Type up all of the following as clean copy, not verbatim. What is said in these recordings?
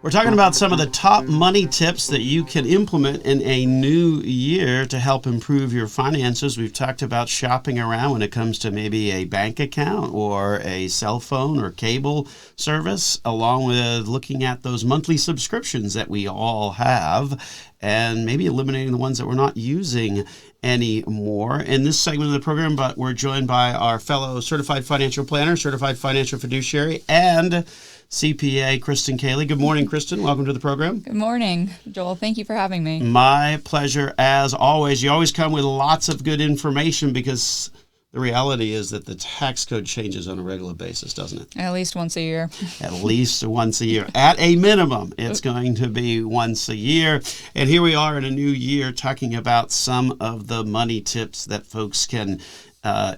We're talking about some of the top money tips that you can implement in a new year to help improve your finances. We've talked about shopping around when it comes to maybe a bank account or a cell phone or cable service, along with looking at those monthly subscriptions that we all have and maybe eliminating the ones that we're not using anymore. In this segment of the program, but we're joined by our fellow certified financial planner, certified financial fiduciary, and CPA, Kristin Kalley. Good morning, Kristin. Welcome to the program. Good morning, Joel. Thank you for having me. My pleasure, as always. You always come with lots of good information because the reality is that the tax code changes on a regular basis, doesn't it? At least once a year. At least once a year. At a minimum, it's going to be once a year. And here we are in a new year talking about some of the money tips that folks can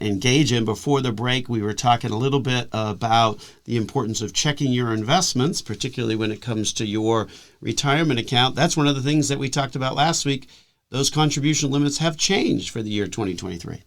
engage in. Before the break, we were talking a little bit about the importance of checking your investments, particularly when it comes to your retirement account. That's one of the things that we talked about last week. Those contribution limits have changed for the year 2023.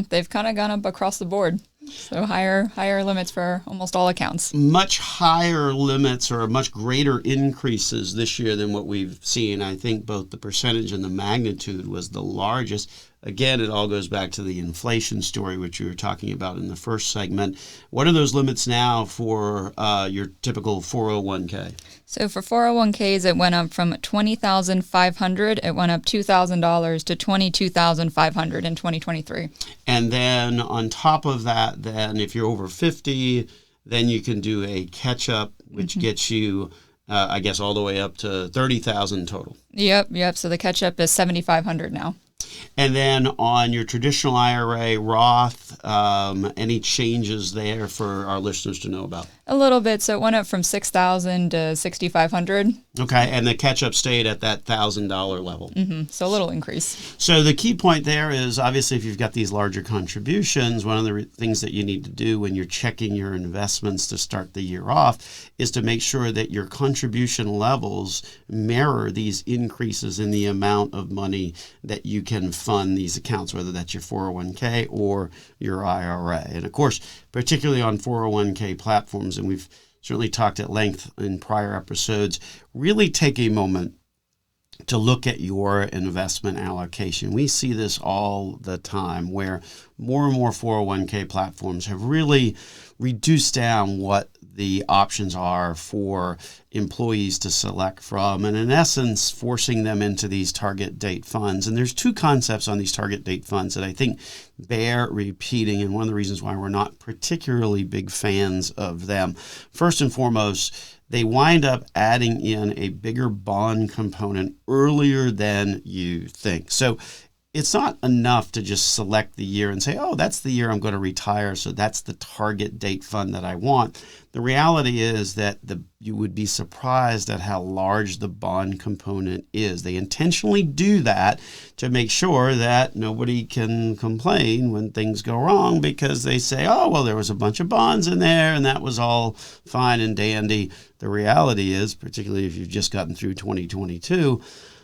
They've kind of gone up across the board. So higher limits for almost all accounts. Much higher limits or much greater increases this year than what we've seen. I think both the percentage and the magnitude was the largest. Again, it all goes back to the inflation story, which we were talking about in the first segment. What are those limits now for your typical 401k? So for 401ks, it went up from $20,500. It went up $2,000 to $22,500 in 2023. And then on top of that, then if you're over 50, then you can do a catch-up, which gets you, I guess, all the way up to $30,000 total. Yep. So the catch-up is $7,500 now. And then on your traditional IRA, Roth, any changes there for our listeners to know about? A little bit. So it went up from $6,000 to $6,500. Okay, and the catch-up stayed at that $1,000 level. So a little increase. So the key point there is, obviously, if you've got these larger contributions, one of the things that you need to do when you're checking your investments to start the year off is to make sure that your contribution levels mirror these increases in the amount of money that you can fund these accounts, whether that's your 401k or your IRA. And of course, particularly on 401k platforms, and we've certainly talked at length in prior episodes, really take a moment to look at your investment allocation. We see this all the time where more and more 401k platforms have really reduced down what the options are for employees to select from, and in essence, forcing them into these target date funds. And there's two concepts on these target date funds that I think bear repeating, and one of the reasons why we're not particularly big fans of them. First and foremost, they wind up adding in a bigger bond component earlier than you think. So it's not enough to just select the year and say, oh, that's the year I'm going to retire, so that's the target date fund that I want. The reality is that you would be surprised at how large the bond component is. They intentionally do that to make sure that nobody can complain when things go wrong, because they say, oh, well, there was a bunch of bonds in there and that was all fine and dandy. The reality is, particularly if you've just gotten through 2022,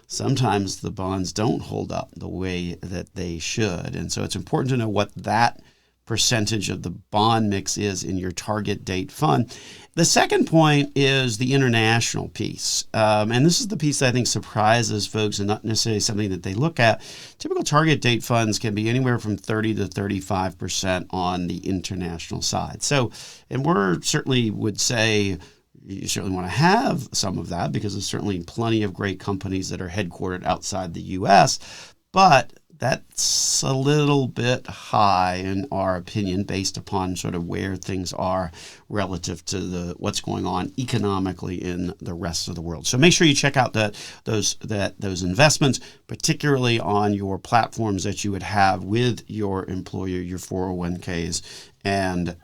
sometimes the bonds don't hold up the way that they should. And so it's important to know what that percentage of the bond mix is in your target date fund. The second point is the international piece. And this is the piece that I think surprises folks and not necessarily something that they look at. Typical target date funds can be anywhere from 30 to 35% on the international side. So, and we're certainly would say, you certainly want to have some of that because there's certainly plenty of great companies that are headquartered outside the U.S., but that's a little bit high in our opinion based upon sort of where things are relative to what's going on economically in the rest of the world. So make sure you check out those investments, particularly on your platforms that you would have with your employer, your 401ks, and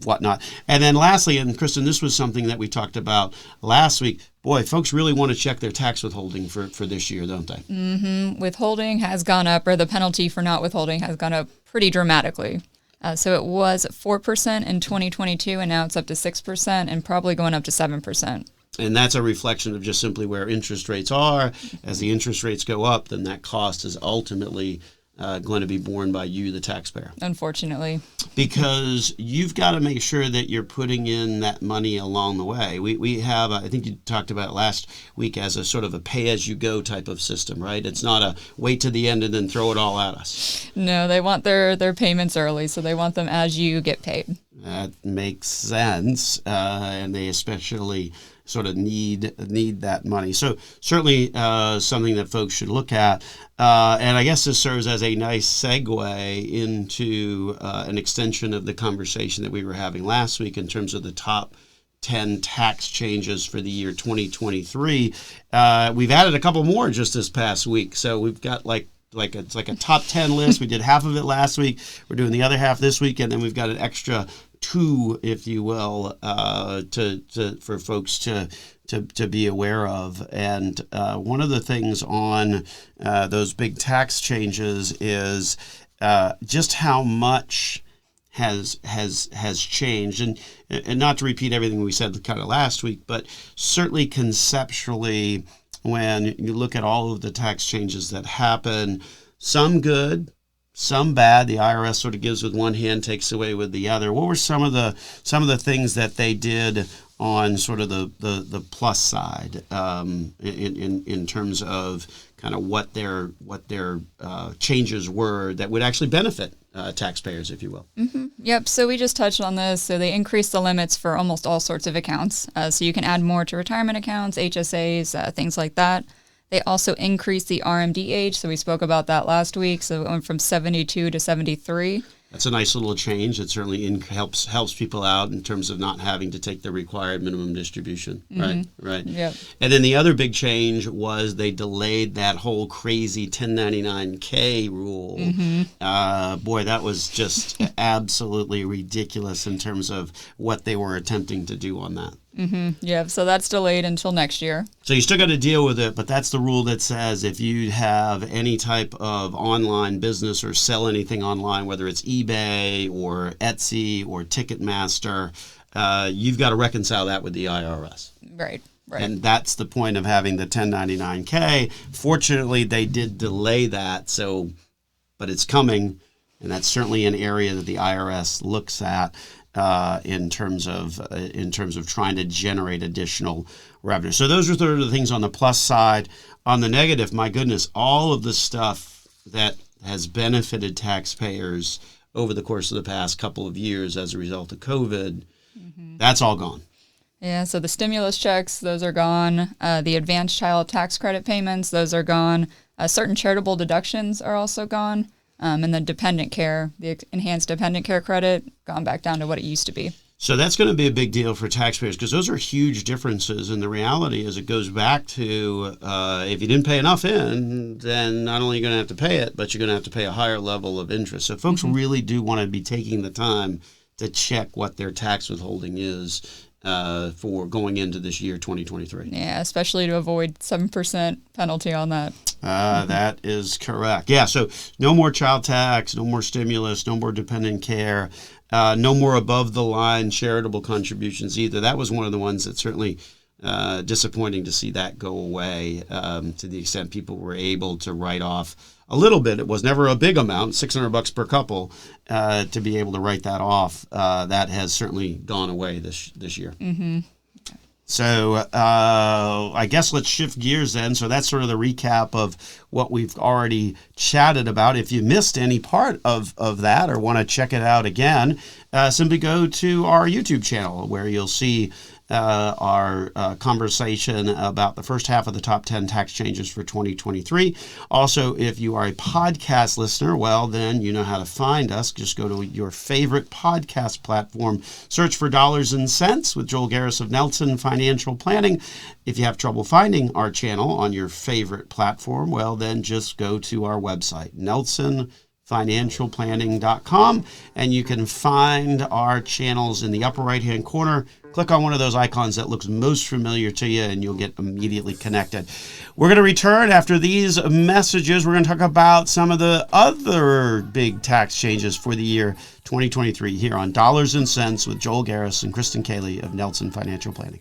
whatnot. And then lastly, and Kristin, this was something that we talked about last week. Boy, folks really want to check their tax withholding for this year, don't they? Withholding has gone up, or the penalty for not withholding has gone up pretty dramatically. So it was 4% in 2022, and now it's up to 6% and probably going up to 7%. And that's a reflection of just simply where interest rates are. As the interest rates go up, then that cost is ultimately going to be borne by you, the taxpayer. Unfortunately. Because you've got to make sure that you're putting in that money along the way. We have, I think you talked about it last week, as a sort of a pay-as-you-go type of system, right? It's not a wait to the end and then throw it all at us. No, they want their payments early, so they want them as you get paid. That makes sense, and they especially sort of need that money. So certainly something that folks should look at. And I guess this serves as a nice segue into an extension of the conversation that we were having last week in terms of the top 10 tax changes for the year 2023. We've added a couple more just this past week. So we've got it's like a top 10 list. We did half of it last week. We're doing the other half this week, and then we've got an extra 2, if you will, for folks to be aware of. And one of the things on those big tax changes is just how much has changed, and not to repeat everything we said kind of last week, but certainly conceptually, when you look at all of the tax changes that happen, some good, some bad. The IRS sort of gives with one hand, takes away with the other. What were some of the things that they did on sort of the plus side in terms of kind of what their changes were that would actually benefit taxpayers, if you will? Mm-hmm. Yep. So we just touched on this. So they increased the limits for almost all sorts of accounts. So you can add more to retirement accounts, HSAs, things like that. They also increased the RMD age. So we spoke about that last week. So it went from 72 to 73. That's a nice little change. It certainly helps people out in terms of not having to take the required minimum distribution. Mm-hmm. Right. Yep. And then the other big change was they delayed that whole crazy 1099K rule. Mm-hmm. Boy, that was just absolutely ridiculous in terms of what they were attempting to do on that. Mm-hmm. Yeah, so that's delayed until next year. So you still got to deal with it, but that's the rule that says if you have any type of online business or sell anything online, whether it's eBay or Etsy or Ticketmaster, you've got to reconcile that with the IRS. Right. And that's the point of having the 1099K. Fortunately, they did delay that, but it's coming, and that's certainly an area that the IRS looks at. In terms of trying to generate additional revenue. So those are sort of the things on the plus side. On the negative, my goodness, all of the stuff that has benefited taxpayers over the course of the past couple of years as a result of COVID, that's all gone. Yeah, so the stimulus checks, those are gone. The advanced child tax credit payments, those are gone. Certain charitable deductions are also gone. And then dependent care, the enhanced dependent care credit, gone back down to what it used to be. So that's going to be a big deal for taxpayers because those are huge differences. And the reality is it goes back to if you didn't pay enough in, then not only are you going to have to pay it, but you're going to have to pay a higher level of interest. So folks really do want to be taking the time to check what their tax withholding is for going into this year, 2023. Yeah, especially to avoid 7% penalty on that. That is correct. Yeah, so no more child tax, no more stimulus, no more dependent care, no more above-the-line charitable contributions either. That was one of the ones that certainly disappointing to see that go away to the extent people were able to write off a little bit. It was never a big amount, $600 per couple, to be able to write that off. That has certainly gone away this year. Mm-hmm. So I guess let's shift gears then. So that's sort of the recap of what we've already chatted about. If you missed any part of that or want to check it out again, simply go to our YouTube channel where you'll see our conversation about the first half of the top 10 tax changes for 2023. Also, if you are a podcast listener, well, then you know how to find us. Just go to your favorite podcast platform, search for Dollars and Cents with Joel Garris of Nelson Financial Planning. If you have trouble finding our channel on your favorite platform, well, then just go to our website, nelsonfinancialplanning.com, and you can find our channels in the upper right-hand corner. Click on one of those icons that looks most familiar to you, and you'll get immediately connected. We're going to return after these messages. We're going to talk about some of the other big tax changes for the year 2023 here on Dollars and Cents with Joel Garris and Kristin Kalley of Nelson Financial Planning.